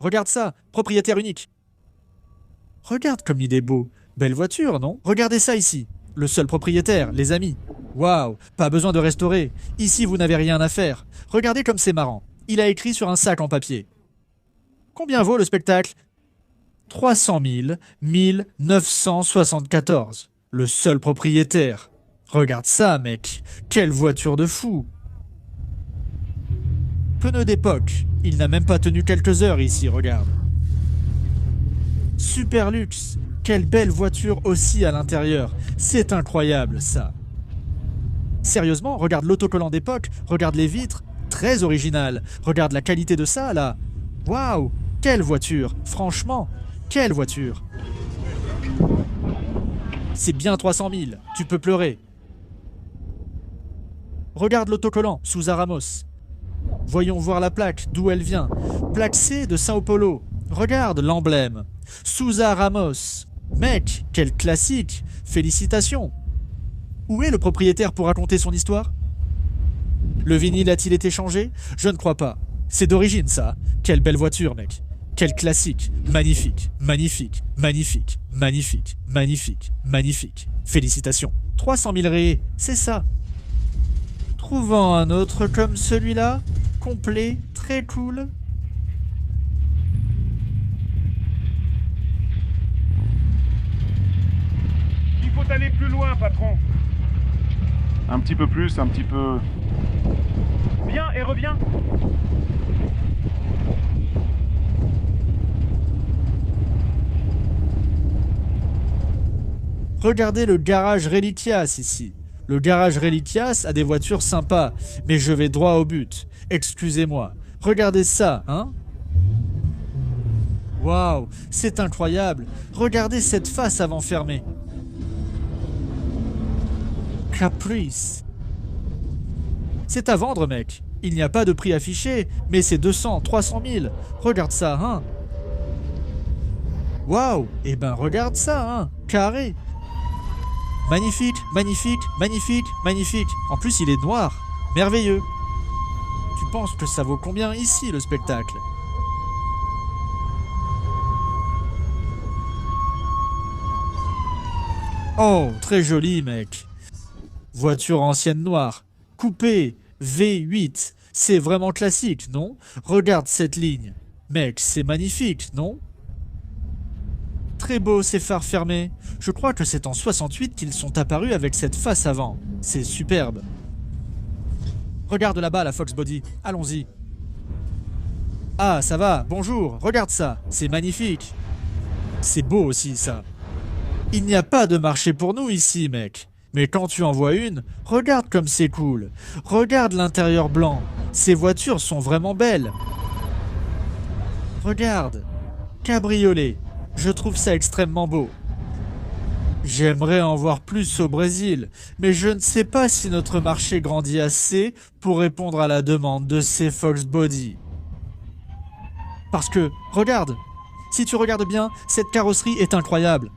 Regarde ça, propriétaire unique. Regarde comme il est beau. Belle voiture, non? Regardez ça ici. Le seul propriétaire, les amis. Waouh, pas besoin de restaurer. Ici, vous n'avez rien à faire. Regardez comme c'est marrant. Il a écrit sur un sac en papier. Combien vaut le spectacle? 300 000 1974. Le seul propriétaire. Regarde ça, mec. Quelle voiture de fou. Pneu d'époque. Il n'a même pas tenu quelques heures ici, regarde. Super luxe. Quelle belle voiture aussi à l'intérieur. C'est incroyable, ça. Sérieusement, regarde l'autocollant d'époque, regarde les vitres. Très original. Regarde la qualité de ça, là. Waouh. Quelle voiture. Franchement, quelle voiture. C'est bien 300 000. Tu peux pleurer. Regarde l'autocollant, Sousa Ramos. Voyons voir la plaque, d'où elle vient. Plaque C de Sao Paulo. Regarde l'emblème. Sousa Ramos. Mec, quel classique. Félicitations. Où est le propriétaire pour raconter son histoire? Le vinyle a-t-il été changé? Je ne crois pas. C'est d'origine, ça. Quelle belle voiture, mec. Quel classique. Magnifique, magnifique, magnifique, magnifique, magnifique, magnifique. Félicitations. 300 000 rayés, c'est ça. Trouvant un autre comme celui-là, complet, très cool. Il faut aller plus loin, patron. Un petit peu plus, un petit peu... Viens et reviens. Regardez le garage Reliquias ici. Le garage Reliquias a des voitures sympas, mais je vais droit au but. Excusez-moi. Regardez ça, hein? Waouh, c'est incroyable. Regardez cette face avant fermée. Caprice. C'est à vendre, mec. Il n'y a pas de prix affiché, mais c'est 200, 300 000. Regarde ça, hein? Waouh, eh ben regarde ça, hein? Carré. Magnifique, magnifique, magnifique, magnifique. En plus, il est noir. Merveilleux. Tu penses que ça vaut combien ici, le spectacle? Oh, très joli, mec. Voiture ancienne noire. Coupé. V8. C'est vraiment classique, non? Regarde cette ligne. Mec, c'est magnifique, non? Très beau ces phares fermés. Je crois que c'est en 68 qu'ils sont apparus avec cette face avant. C'est superbe. Regarde là-bas la Fox Body. Allons-y. Ah, ça va. Bonjour. Regarde ça. C'est magnifique. C'est beau aussi, ça. Il n'y a pas de marché pour nous ici, mec. Mais quand tu en vois une, regarde comme c'est cool. Regarde l'intérieur blanc. Ces voitures sont vraiment belles. Regarde. Cabriolet. Je trouve ça extrêmement beau. J'aimerais en voir plus au Brésil, mais je ne sais pas si notre marché grandit assez pour répondre à la demande de ces Fox Body. Parce que, regarde, si tu regardes bien, cette carrosserie est incroyable.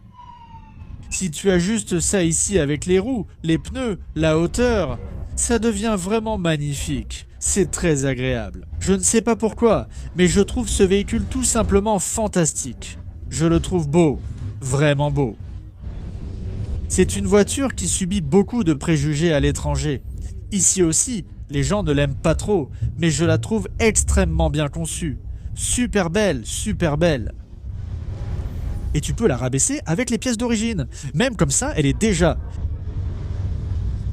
Si tu ajustes ça ici avec les roues, les pneus, la hauteur, ça devient vraiment magnifique. C'est très agréable. Je ne sais pas pourquoi, mais je trouve ce véhicule tout simplement fantastique. Je le trouve beau, vraiment beau. C'est une voiture qui subit beaucoup de préjugés à l'étranger. Ici aussi, les gens ne l'aiment pas trop, mais je la trouve extrêmement bien conçue. Super belle, super belle. Et tu peux la rabaisser avec les pièces d'origine. Même comme ça, elle est déjà.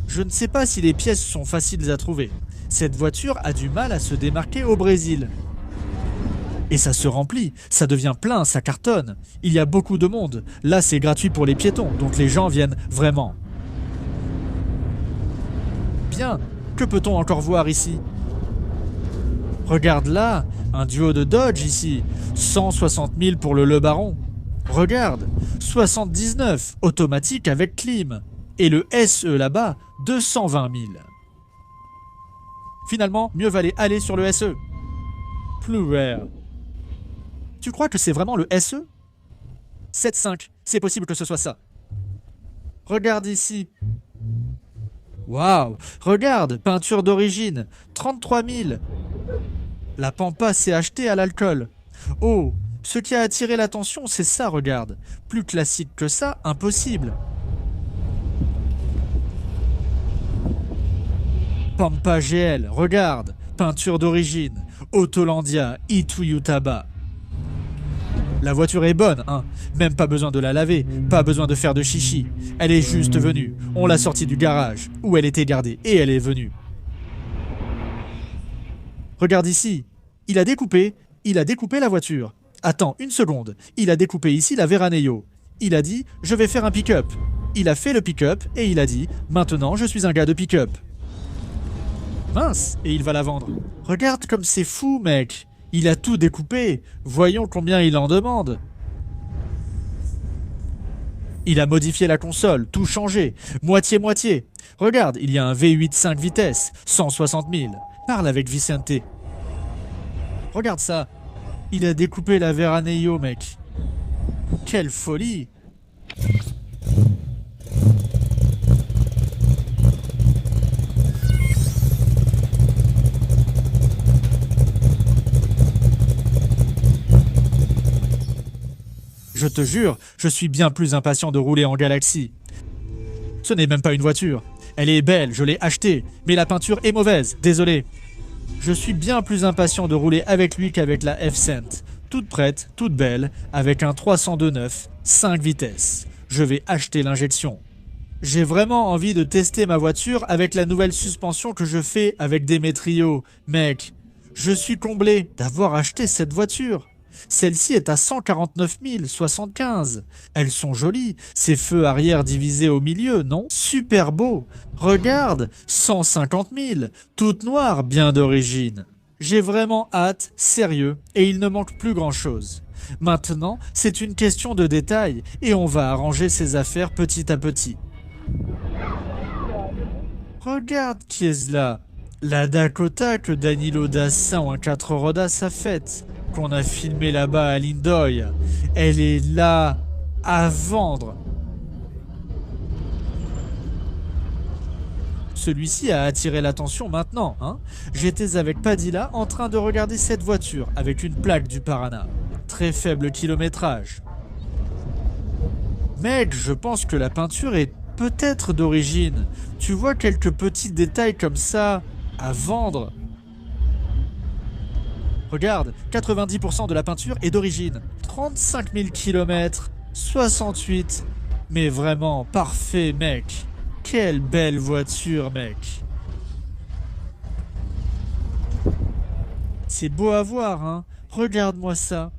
Je ne sais pas si les pièces sont faciles à trouver. Cette voiture a du mal à se démarquer au Brésil. Et ça se remplit, ça devient plein, ça cartonne. Il y a beaucoup de monde. Là, c'est gratuit pour les piétons, donc les gens viennent vraiment. Bien, que peut-on encore voir ici? Regarde là, un duo de Dodge ici. 160 000 pour le Baron. Regarde, 79, automatique avec clim. Et le SE là-bas, 220 000. Finalement, mieux valait aller sur le SE. Plus rare. Tu crois que c'est vraiment le SE? 7.5, c'est possible que ce soit ça. Regarde ici. Waouh, regarde, peinture d'origine, 33 000. La Pampa s'est achetée à l'alcool. Oh, ce qui a attiré l'attention, c'est ça, regarde. Plus classique que ça, impossible. Pampa GL, regarde. Peinture d'origine. Autolandia, Ituyutaba. La voiture est bonne, hein. Même pas besoin de la laver, pas besoin de faire de chichi. Elle est juste venue. On l'a sortie du garage, où elle était gardée, et elle est venue. Regarde ici. Il a découpé la voiture. Attends, une seconde. Il a découpé ici la Veraneo. Il a dit, je vais faire un pick-up. Il a fait le pick-up, et il a dit, maintenant je suis un gars de pick-up. Mince, et il va la vendre. Regarde comme c'est fou, mec. Il a tout découpé. Voyons combien il en demande. Il a modifié la console, tout changé. Moitié-moitié. Regarde, il y a un V8 5 vitesses, 160 000. Parle avec Vicente. Regarde ça. Il a découpé la Veraneo, mec. Quelle folie. Je te jure, je suis bien plus impatient de rouler en Galaxy. Ce n'est même pas une voiture. Elle est belle, je l'ai achetée, mais la peinture est mauvaise, désolé. Je suis bien plus impatient de rouler avec lui qu'avec la F-Cent. Toute prête, toute belle, avec un 302.9, 5 vitesses. Je vais acheter l'injection. J'ai vraiment envie de tester ma voiture avec la nouvelle suspension que je fais avec Demetrio. Mec, je suis comblé d'avoir acheté cette voiture. Celle-ci est à 149 075. Elles sont jolies, ces feux arrière divisés au milieu, non? Super beau. Regarde, 150 000, toute noire, bien d'origine. J'ai vraiment hâte, sérieux, et il ne manque plus grand-chose. Maintenant, c'est une question de détail, et on va arranger ces affaires petit à petit. Regarde qui est là. La Dakota que Danilo Dassin en 4 Rodas a faite, qu'on a filmé là-bas à Lindoy. Elle est là à vendre. Celui-ci a attiré l'attention maintenant, hein. J'étais avec Padilla en train de regarder cette voiture avec une plaque du Paraná. Très faible kilométrage. Mec, je pense que la peinture est peut-être d'origine. Tu vois quelques petits détails comme ça à vendre. Regarde, 90% de la peinture est d'origine. 35 000 km, 68. Mais vraiment, parfait, mec. Quelle belle voiture, mec. C'est beau à voir, hein. Regarde-moi ça.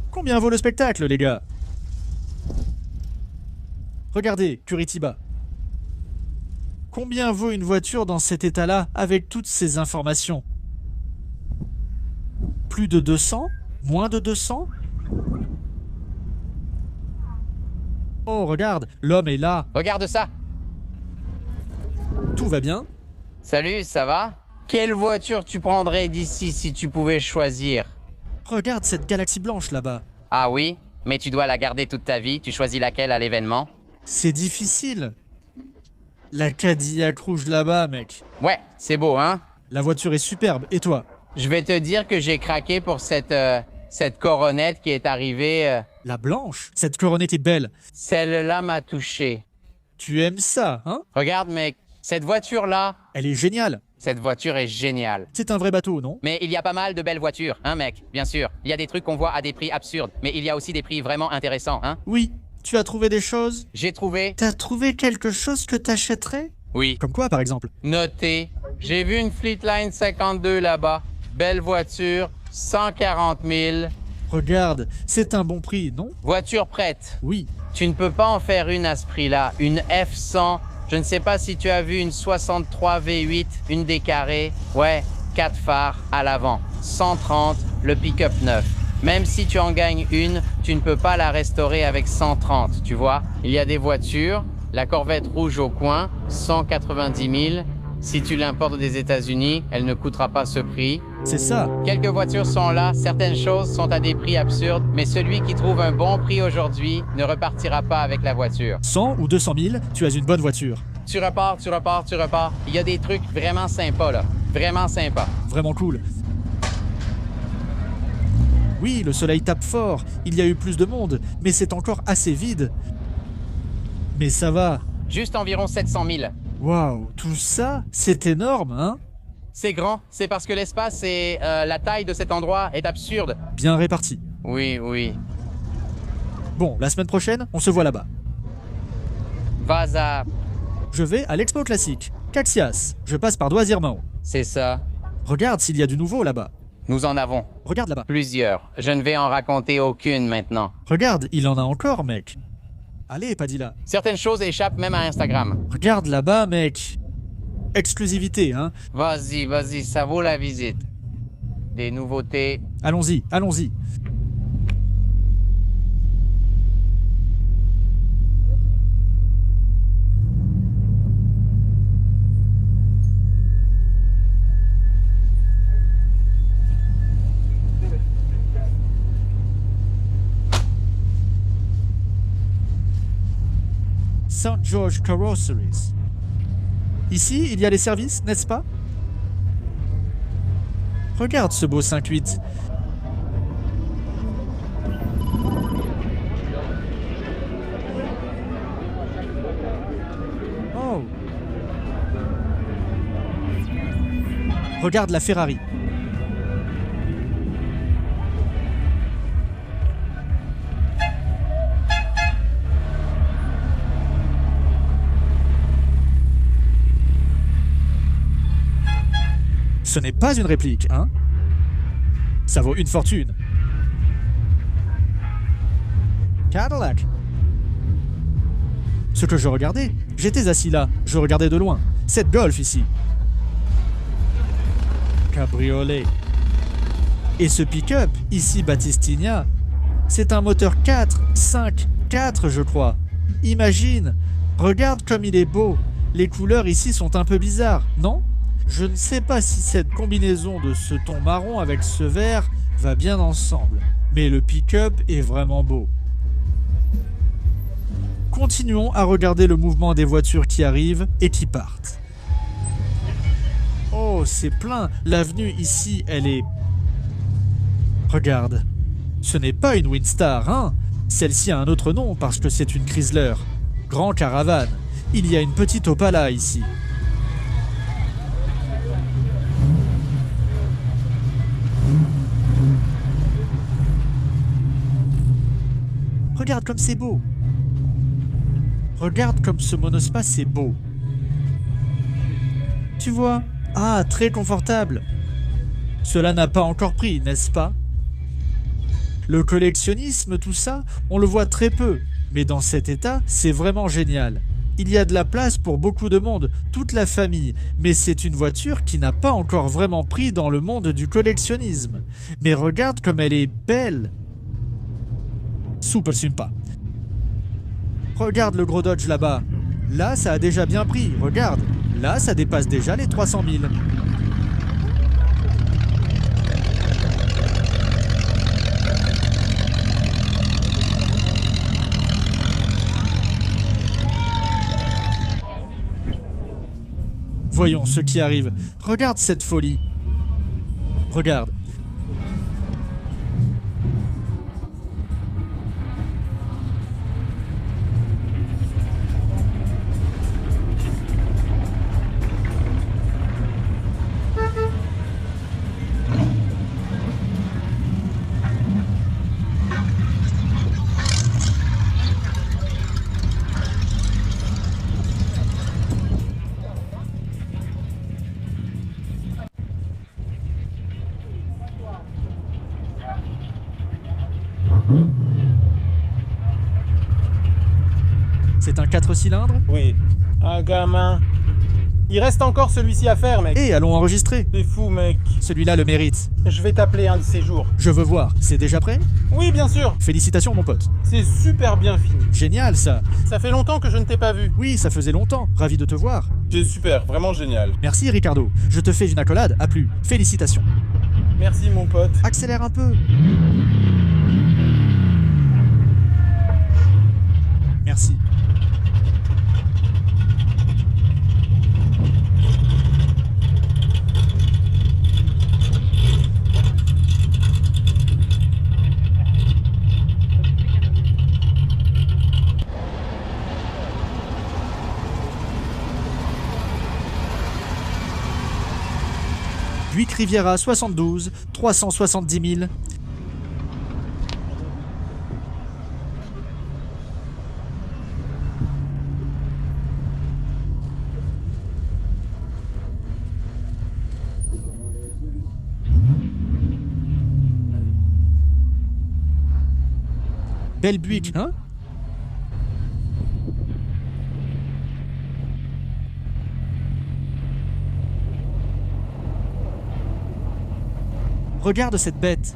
Combien vaut le spectacle, les gars? Regardez, Curitiba. Combien vaut une voiture dans cet état-là avec toutes ces informations? Plus de 200? Moins de 200? Oh, regarde, l'homme est là. Regarde ça. Tout va bien? Salut, ça va? Quelle voiture tu prendrais d'ici si tu pouvais choisir? Regarde cette galaxie blanche là-bas. Ah oui? Mais tu dois la garder toute ta vie, tu choisis laquelle à l'événement? C'est difficile. La Cadillac rouge là-bas, mec. Ouais, c'est beau, hein? La voiture est superbe, et toi? Je vais te dire que j'ai craqué pour cette coronette qui est arrivée. La blanche? Cette coronette est belle. Celle-là m'a touché. Tu aimes ça, hein? Regarde, mec, cette voiture-là, Elle est géniale. cette voiture est géniale. C'est un vrai bateau, non? Mais il y a pas mal de belles voitures, hein, mec? Bien sûr. Il y a des trucs qu'on voit à des prix absurdes, mais il y a aussi des prix vraiment intéressants, hein? Oui. Tu as trouvé des choses? J'ai trouvé... T'as trouvé quelque chose que t'achèterais? Oui. Comme quoi, par exemple? Notez, j'ai vu une Fleetline 52 là-bas. Belle voiture, 140 000. Regarde, c'est un bon prix, non? Voiture prête. Oui. Tu ne peux pas en faire une à ce prix-là. Une F100. Je ne sais pas si tu as vu une 63 V8, une des carrés. Ouais, 4 phares à l'avant. 130, le pick-up neuf. Même si tu en gagnes une, tu ne peux pas la restaurer avec 130, tu vois? Il y a des voitures, la Corvette rouge au coin, 190 000. Si tu l'importes des États-Unis, elle ne coûtera pas ce prix. C'est ça. Quelques voitures sont là, certaines choses sont à des prix absurdes, mais celui qui trouve un bon prix aujourd'hui ne repartira pas avec la voiture. 100 ou 200 000, tu as une bonne voiture. Tu repars, tu repars, tu repars. Il y a des trucs vraiment sympas là, vraiment sympas. Vraiment cool. Oui, le soleil tape fort, il y a eu plus de monde, mais c'est encore assez vide. Mais ça va. Juste environ 700 000. Waouh, tout ça, c'est énorme, hein? C'est grand, c'est parce que l'espace et la taille de cet endroit est absurde. Bien réparti. Oui, oui. Bon, la semaine prochaine, on se voit là-bas. Vas à... Je vais à l'Expo Classique, Caxias. Je passe par Doisirmão. C'est ça. Regarde s'il y a du nouveau là-bas. Nous en avons Regarde là-bas. plusieurs. Je ne vais en raconter aucune maintenant. Regarde, il en a encore, mec. Allez, Padilla. Certaines choses échappent même à Instagram. Regarde là-bas, mec. Exclusivité, hein. Vas-y, vas-y, ça vaut la visite. Des nouveautés. Allons-y, allons-y. St. George Carrosseries. Ici, il y a les services, n'est-ce pas? Regarde ce beau 5.8. Oh. Regarde la Ferrari. Ce n'est pas une réplique, hein? Ça vaut une fortune. Cadillac. Ce que je regardais, j'étais assis là, je regardais de loin. Cette Golf ici. Cabriolet. Et ce pick-up, ici Battistini, c'est un moteur 4, 5, 4 je crois. Imagine, regarde comme il est beau. Les couleurs ici sont un peu bizarres, non? Je ne sais pas si cette combinaison de ce ton marron avec ce vert va bien ensemble, mais le pick-up est vraiment beau. Continuons à regarder le mouvement des voitures qui arrivent et qui partent. Oh, c'est plein. L'avenue ici, elle est... Regarde. Ce n'est pas une Windstar, hein? Celle-ci a un autre nom parce que c'est une Chrysler. Grand Caravane. Il y a une petite Opala ici. Regarde comme c'est beau. Regarde comme ce monospace est beau. Tu vois? Ah, très confortable. Cela n'a pas encore pris, n'est-ce pas? Le collectionnisme, tout ça, on le voit très peu. Mais dans cet état, c'est vraiment génial. Il y a de la place pour beaucoup de monde, toute la famille. Mais c'est une voiture qui n'a pas encore vraiment pris dans le monde du collectionnisme. Mais regarde comme elle est belle. Super sympa. Regarde le gros Dodge là-bas. Là, ça a déjà bien pris. Regarde. Là, ça dépasse déjà les 300 000. Voyons ce qui arrive. Regarde cette folie. Regarde. C'est un 4 cylindres? Oui. Ah, gamin. Il reste encore celui-ci à faire, mec. Et allons enregistrer. T'es fou, mec. Celui-là le mérite. Je vais t'appeler un de ces jours. Je veux voir. C'est déjà prêt? Oui, bien sûr. Félicitations, mon pote. C'est super bien fini. Génial, ça. Ça fait longtemps que je ne t'ai pas vu. Oui, ça faisait longtemps. Ravi de te voir. C'est super, vraiment génial. Merci, Ricardo. Je te fais une accolade. À plus. Félicitations. Merci, mon pote. Accélère un peu. Merci. Buick Riviera 72, 370 000. Belle Buick, hein? Regarde cette bête.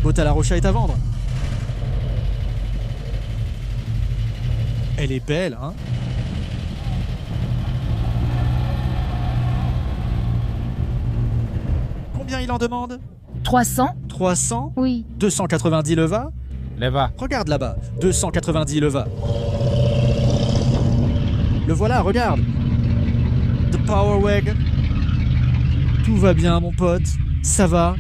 Bota La Rocha est à vendre. Elle est belle, hein? Combien il en demande? 300? 300? Oui. 290 le va? Les va. Regarde là-bas, 290 le va. Le voilà, regarde. The Power Wagon. Tout va bien, mon pote. Ça va.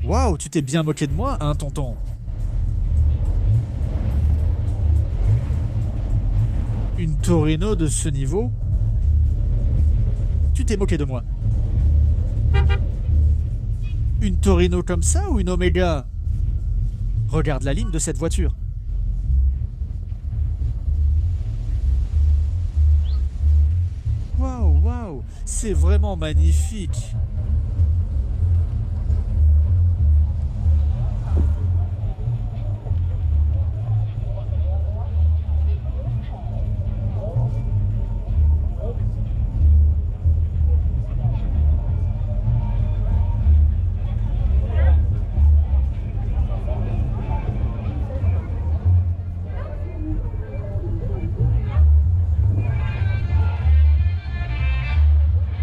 Waouh, tu t'es bien moqué de moi, hein, tonton? Une Torino de ce niveau? Tu t'es moqué de moi. Une Torino comme ça ou une Omega? Regarde la ligne de cette voiture. Waouh, waouh, c'est vraiment magnifique.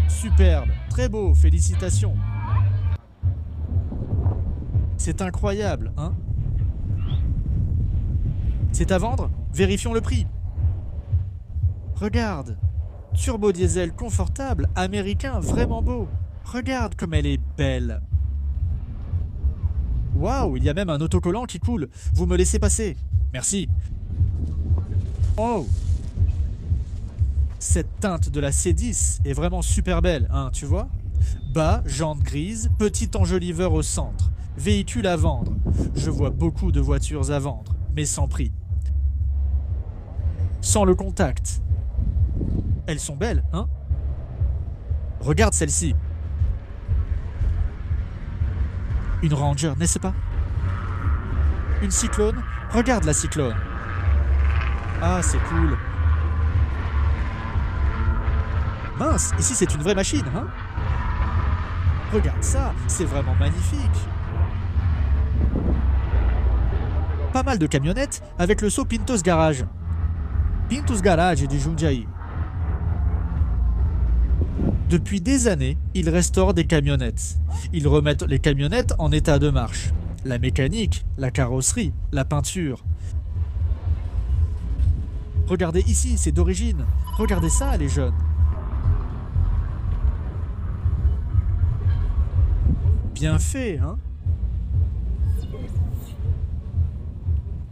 Superbe, très beau, félicitations. C'est incroyable, hein? C'est à vendre? Vérifions le prix. Regarde, turbo diesel confortable, américain, vraiment beau. Regarde comme elle est belle. Waouh, il y a même un autocollant qui coule. Vous me laissez passer. Merci. Oh! Cette teinte de la C10 est vraiment super belle, hein, tu vois? Bas, jantes grises, petit enjoliveur au centre. Véhicule à vendre. Je vois beaucoup de voitures à vendre, mais sans prix. Sans le contact. Elles sont belles, hein? Regarde celle-ci. Une Ranger, n'est-ce pas? Une Cyclone? Regarde la Cyclone. Ah, c'est cool. Mince, ici c'est une vraie machine, hein? Regarde ça, c'est vraiment magnifique. Pas mal de camionnettes avec le sceau Pintos Garage. Pintos Garage du Jundiaí. Depuis des années, ils restaurent des camionnettes. Ils remettent les camionnettes en état de marche. La mécanique, la carrosserie, la peinture. Regardez ici, c'est d'origine. Regardez ça, les jeunes. Bien fait, hein?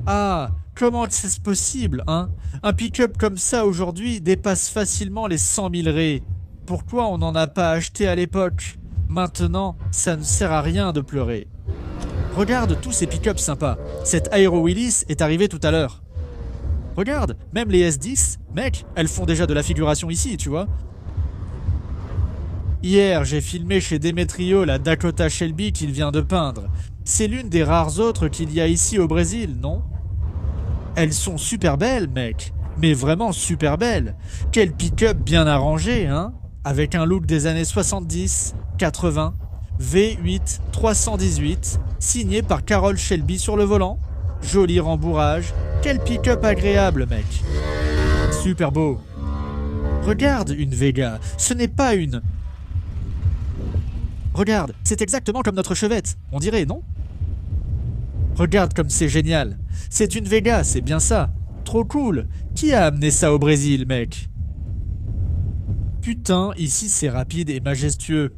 Ah, comment c'est possible, hein? Un pick-up comme ça aujourd'hui dépasse facilement les 100 000 raies. Pourquoi on n'en a pas acheté à l'époque? Maintenant, ça ne sert à rien de pleurer. Regarde tous ces pick-ups sympas. Cette Aero Willis est arrivée tout à l'heure. Regarde, même les S10, mec, elles font déjà de la figuration ici, tu vois. Hier, j'ai filmé chez Demetrio la Dakota Shelby qu'il vient de peindre. C'est l'une des rares autres qu'il y a ici au Brésil, non? Elles sont super belles, mec. Mais vraiment super belles. Quel pick-up bien arrangé, hein? Avec un look des années 70, 80. V8 318, signé par Carroll Shelby sur le volant. Joli rembourrage. Quel pick-up agréable, mec. Super beau. Regarde une Vega, ce n'est pas une... Regarde, c'est exactement comme notre Chevette, on dirait, non? Regarde comme c'est génial. C'est une Vega, c'est bien ça. Trop cool. Qui a amené ça au Brésil, mec? Putain, ici c'est rapide et majestueux.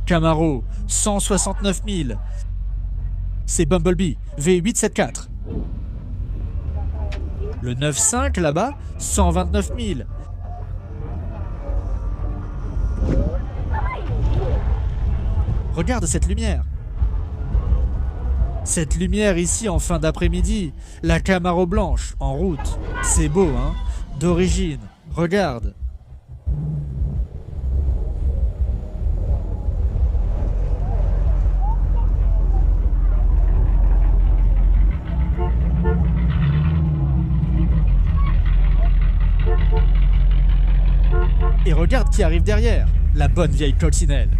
Camaro, 169 000. C'est Bumblebee, V874. Le 9.5 là-bas, 129 000. Regarde cette lumière. Cette lumière ici en fin d'après-midi. La Camaro blanche, en route. C'est beau, hein? D'origine. Regarde. Et regarde qui arrive derrière, la bonne vieille coccinelle.